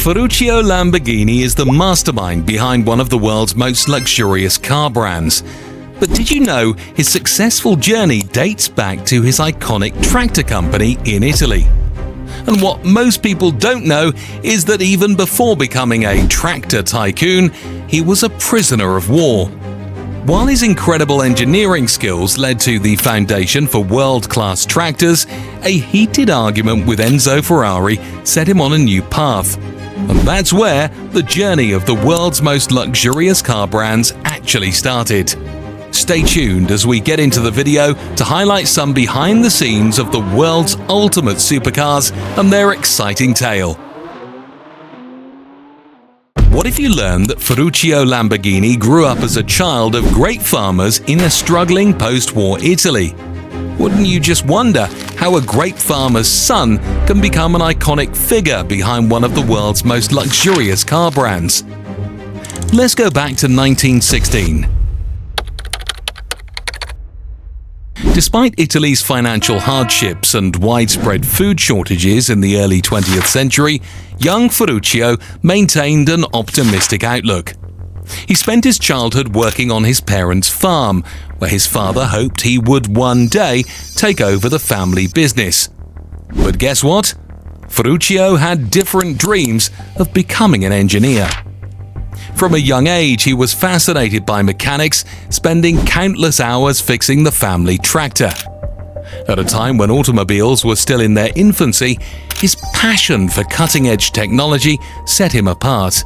Ferruccio Lamborghini is the mastermind behind one of the world's most luxurious car brands. But did you know his successful journey dates back to his iconic tractor company in Italy? And what most people don't know is that even before becoming a tractor tycoon, he was a prisoner of war. While his incredible engineering skills led to the foundation for world-class tractors, a heated argument with Enzo Ferrari set him on a new path. And that's where the journey of the world's most luxurious car brands actually started. Stay tuned as we get into the video to highlight some behind the scenes of the world's ultimate supercars and their exciting tale. What if you learned that Ferruccio Lamborghini grew up as a child of great farmers in a struggling post-war Italy? Wouldn't you just wonder how a great farmer's son can become an iconic figure behind one of the world's most luxurious car brands? Let's go back to 1916. Despite Italy's financial hardships and widespread food shortages in the early 20th century, young Ferruccio maintained an optimistic outlook. He spent his childhood working on his parents' farm, where his father hoped he would one day take over the family business. But guess what? Ferruccio had different dreams of becoming an engineer. From a young age, he was fascinated by mechanics, spending countless hours fixing the family tractor. At a time when automobiles were still in their infancy, his passion for cutting-edge technology set him apart.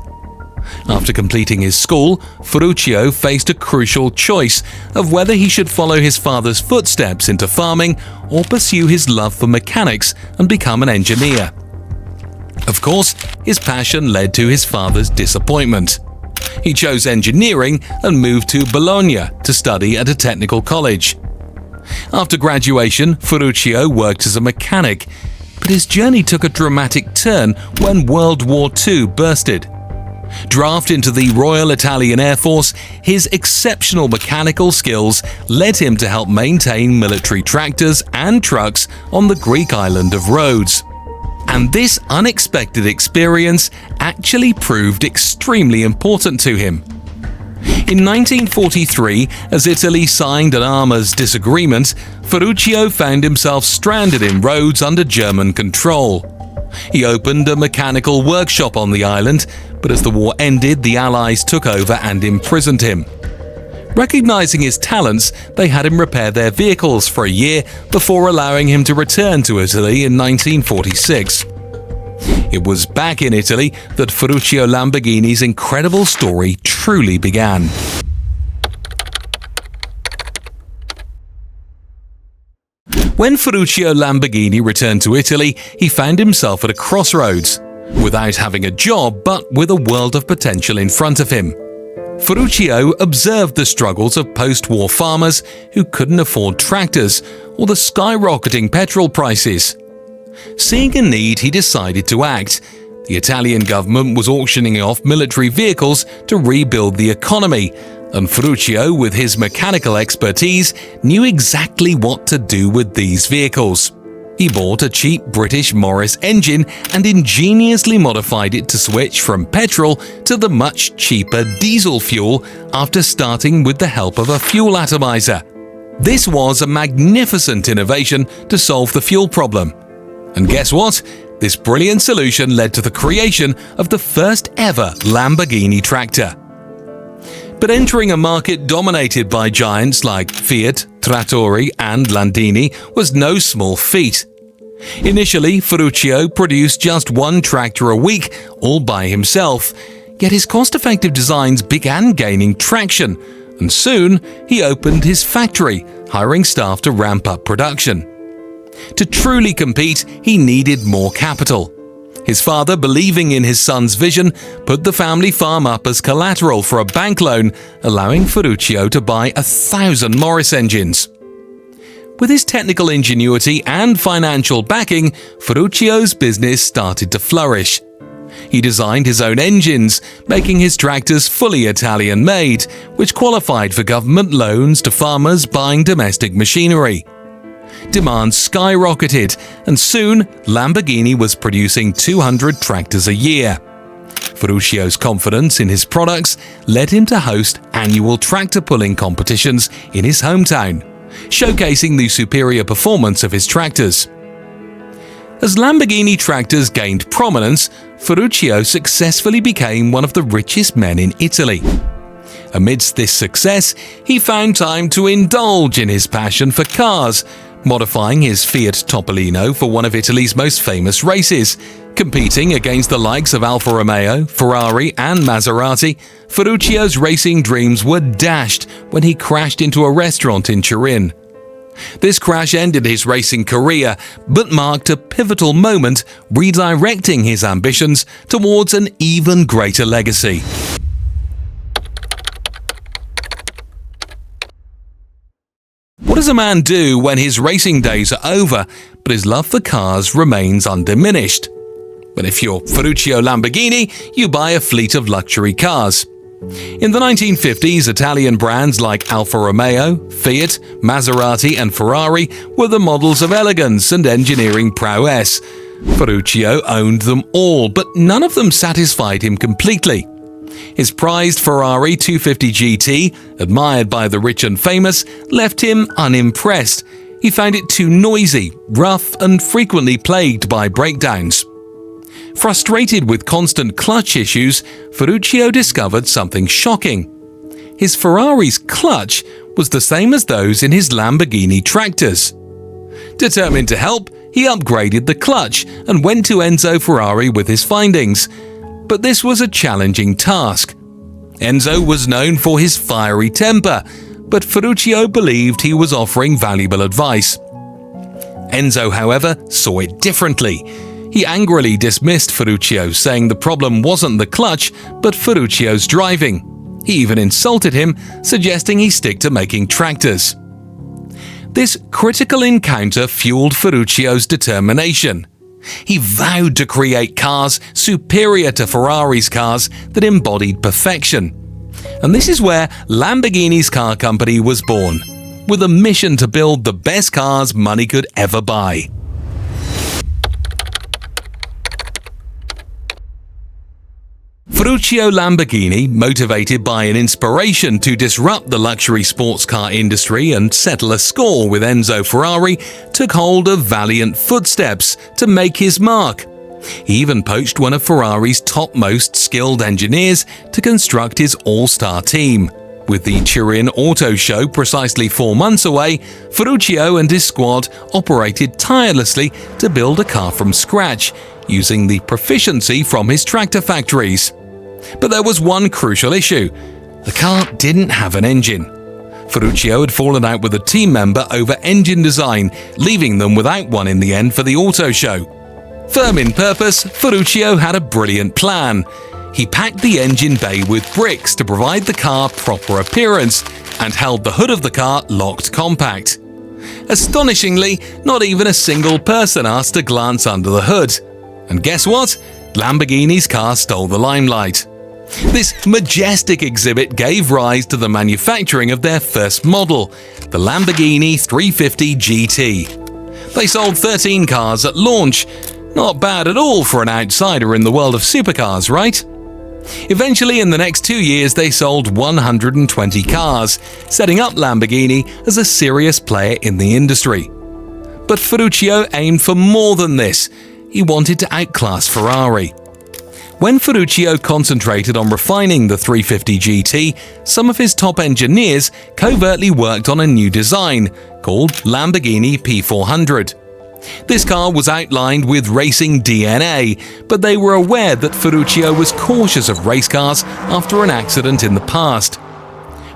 After completing his school, Ferruccio faced a crucial choice of whether he should follow his father's footsteps into farming or pursue his love for mechanics and become an engineer. Of course, his passion led to his father's disappointment. He chose engineering and moved to Bologna to study at a technical college. After graduation, Ferruccio worked as a mechanic, but his journey took a dramatic turn when World War II bursted. Drafted into the Royal Italian Air Force, his exceptional mechanical skills led him to help maintain military tractors and trucks on the Greek island of Rhodes. And this unexpected experience actually proved extremely important to him. In 1943, as Italy signed an arms disagreement, Ferruccio found himself stranded in Rhodes under German control. He opened a mechanical workshop on the island, but as the war ended, the Allies took over and imprisoned him. Recognizing his talents, they had him repair their vehicles for a year before allowing him to return to Italy in 1946. It was back in Italy that Ferruccio Lamborghini's incredible story truly began. When Ferruccio Lamborghini returned to Italy, he found himself at a crossroads, without having a job but with a world of potential in front of him. Ferruccio observed the struggles of post-war farmers who couldn't afford tractors or the skyrocketing petrol prices. Seeing a need, he decided to act. The Italian government was auctioning off military vehicles to rebuild the economy, and Ferruccio, with his mechanical expertise, knew exactly what to do with these vehicles. He bought a cheap British Morris engine and ingeniously modified it to switch from petrol to the much cheaper diesel fuel after starting with the help of a fuel atomizer. This was a magnificent innovation to solve the fuel problem. And guess what? This brilliant solution led to the creation of the first ever Lamborghini tractor. But entering a market dominated by giants like Fiat, Trattori and Landini was no small feat. Initially, Ferruccio produced just one tractor a week, all by himself, yet his cost-effective designs began gaining traction, and soon he opened his factory, hiring staff to ramp up production. To truly compete, he needed more capital. His father, believing in his son's vision, put the family farm up as collateral for a bank loan, allowing Ferruccio to buy 1,000 Morris engines. With his technical ingenuity and financial backing, Ferruccio's business started to flourish. He designed his own engines, making his tractors fully Italian-made, which qualified for government loans to farmers buying domestic machinery. Demand skyrocketed, and soon Lamborghini was producing 200 tractors a year. Ferruccio's confidence in his products led him to host annual tractor pulling competitions in his hometown, showcasing the superior performance of his tractors. As Lamborghini tractors gained prominence, Ferruccio successfully became one of the richest men in Italy. Amidst this success, he found time to indulge in his passion for cars, modifying his Fiat Topolino for one of Italy's most famous races. Competing against the likes of Alfa Romeo, Ferrari and Maserati, Ferruccio's racing dreams were dashed when he crashed into a restaurant in Turin. This crash ended his racing career, but marked a pivotal moment, redirecting his ambitions towards an even greater legacy. What does a man do when his racing days are over, but his love for cars remains undiminished? But if you're Ferruccio Lamborghini, you buy a fleet of luxury cars. In the 1950s, Italian brands like Alfa Romeo, Fiat, Maserati and Ferrari were the models of elegance and engineering prowess. Ferruccio owned them all, but none of them satisfied him completely. His prized Ferrari 250 GT, admired by the rich and famous, left him unimpressed. He found it too noisy, rough and frequently plagued by breakdowns. Frustrated with constant clutch issues, Ferruccio discovered something shocking. His Ferrari's clutch was the same as those in his Lamborghini tractors. Determined to help, he upgraded the clutch and went to Enzo Ferrari with his findings. But this was a challenging task. Enzo was known for his fiery temper, but Ferruccio believed he was offering valuable advice. Enzo, however, saw it differently. He angrily dismissed Ferruccio, saying the problem wasn't the clutch, but Ferruccio's driving. He even insulted him, suggesting he stick to making tractors. This critical encounter fueled Ferruccio's determination. He vowed to create cars superior to Ferrari's cars that embodied perfection. And this is where Lamborghini's car company was born, with a mission to build the best cars money could ever buy. Ferruccio Lamborghini, motivated by an inspiration to disrupt the luxury sports car industry and settle a score with Enzo Ferrari, took hold of valiant footsteps to make his mark. He even poached one of Ferrari's topmost skilled engineers to construct his all-star team. With the Turin Auto Show precisely 4 months away, Ferruccio and his squad operated tirelessly to build a car from scratch, using the proficiency from his tractor factories. But there was one crucial issue. The car didn't have an engine. Ferruccio had fallen out with a team member over engine design, leaving them without one in the end for the auto show. Firm in purpose, Ferruccio had a brilliant plan. He packed the engine bay with bricks to provide the car proper appearance and held the hood of the car locked compact. Astonishingly, not even a single person asked to glance under the hood. And guess what? Lamborghini's car stole the limelight. This majestic exhibit gave rise to the manufacturing of their first model, the Lamborghini 350 GT. They sold 13 cars at launch. Not bad at all for an outsider in the world of supercars, right? Eventually, in the next 2 years, they sold 120 cars, setting up Lamborghini as a serious player in the industry. But Ferruccio aimed for more than this. He wanted to outclass Ferrari. When Ferruccio concentrated on refining the 350 GT, some of his top engineers covertly worked on a new design called Lamborghini P400. This car was outlined with racing DNA, but they were aware that Ferruccio was cautious of race cars after an accident in the past.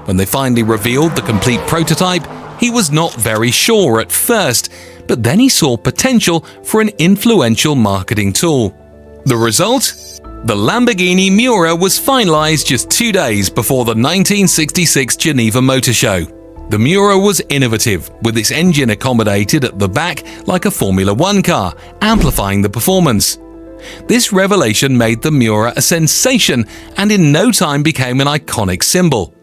When they finally revealed the complete prototype, he was not very sure at first, but then he saw potential for an influential marketing tool. The result? The Lamborghini Miura was finalized just 2 days before the 1966 Geneva Motor Show. The Miura was innovative, with its engine accommodated at the back like a Formula One car, amplifying the performance. This revelation made the Miura a sensation and in no time became an iconic symbol.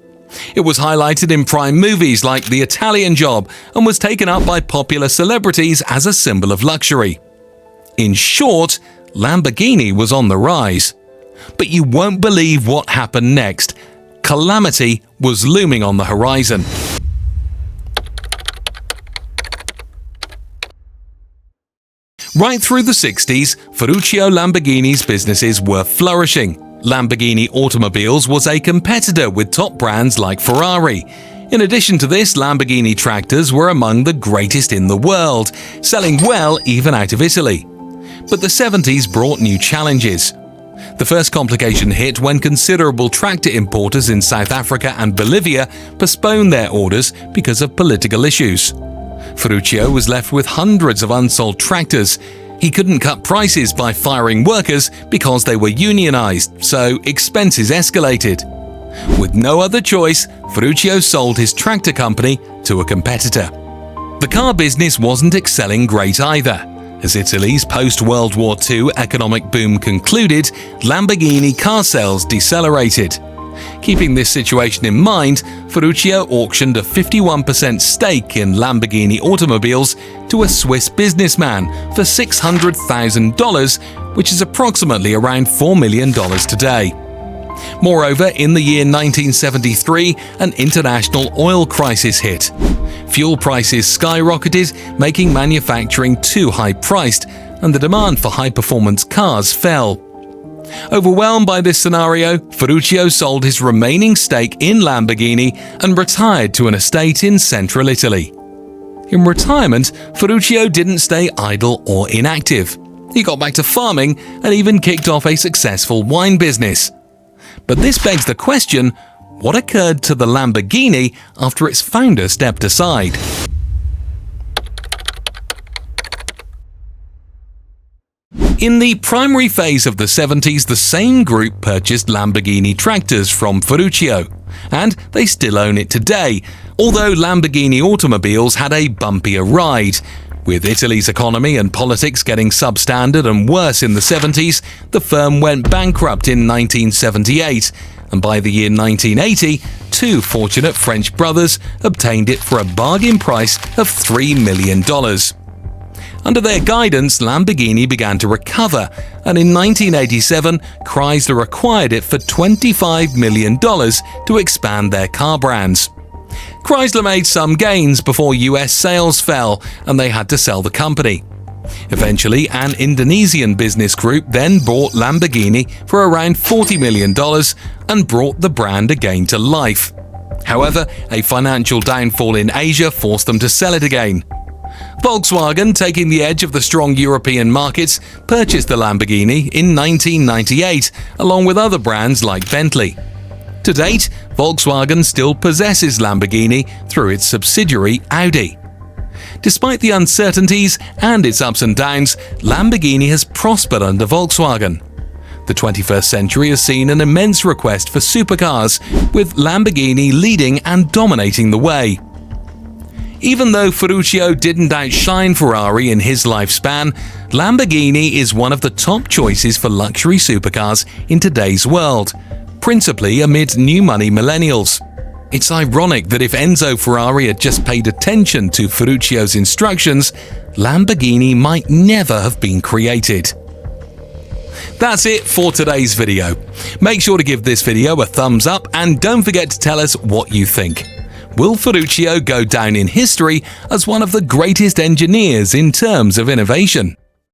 It was highlighted in prime movies like The Italian Job and was taken up by popular celebrities as a symbol of luxury. In short, Lamborghini was on the rise. But you won't believe what happened next. Calamity was looming on the horizon. Right through the 60s, Ferruccio Lamborghini's businesses were flourishing. Lamborghini Automobiles was a competitor with top brands like Ferrari. In addition to this, Lamborghini tractors were among the greatest in the world, selling well even out of Italy. But the 70s brought new challenges. The first complication hit when considerable tractor importers in South Africa and Bolivia postponed their orders because of political issues. Ferruccio was left with hundreds of unsold tractors. He couldn't cut prices by firing workers because they were unionized, so expenses escalated. With no other choice, Ferruccio sold his tractor company to a competitor. The car business wasn't excelling great either. As Italy's post-World War II economic boom concluded, Lamborghini car sales decelerated. Keeping this situation in mind, Ferruccio auctioned a 51% stake in Lamborghini Automobiles to a Swiss businessman for $600,000, which is approximately around $4 million today. Moreover, in the year 1973, an international oil crisis hit. Fuel prices skyrocketed, making manufacturing too high-priced, and the demand for high-performance cars fell. Overwhelmed by this scenario, Ferruccio sold his remaining stake in Lamborghini and retired to an estate in central Italy. In retirement, Ferruccio didn't stay idle or inactive. He got back to farming and even kicked off a successful wine business. But this begs the question, what occurred to the Lamborghini after its founder stepped aside? In the primary phase of the 70s, the same group purchased Lamborghini tractors from Ferruccio, and they still own it today, although Lamborghini Automobiles had a bumpier ride. With Italy's economy and politics getting substandard and worse in the 70s, the firm went bankrupt in 1978, and by the year 1980, two fortunate French brothers obtained it for a bargain price of $3 million. Under their guidance, Lamborghini began to recover, and in 1987, Chrysler acquired it for $25 million to expand their car brands. Chrysler made some gains before US sales fell, and they had to sell the company. Eventually, an Indonesian business group then bought Lamborghini for around $40 million and brought the brand again to life. However, a financial downfall in Asia forced them to sell it again. Volkswagen, taking the edge of the strong European markets, purchased the Lamborghini in 1998, along with other brands like Bentley. To date, Volkswagen still possesses Lamborghini through its subsidiary Audi. Despite the uncertainties and its ups and downs, Lamborghini has prospered under Volkswagen. The 21st century has seen an immense request for supercars, with Lamborghini leading and dominating the way. Even though Ferruccio didn't outshine Ferrari in his lifespan, Lamborghini is one of the top choices for luxury supercars in today's world, principally amid new money millennials. It's ironic that if Enzo Ferrari had just paid attention to Ferruccio's instructions, Lamborghini might never have been created. That's it for today's video. Make sure to give this video a thumbs up and don't forget to tell us what you think. Will Ferruccio go down in history as one of the greatest engineers in terms of innovation?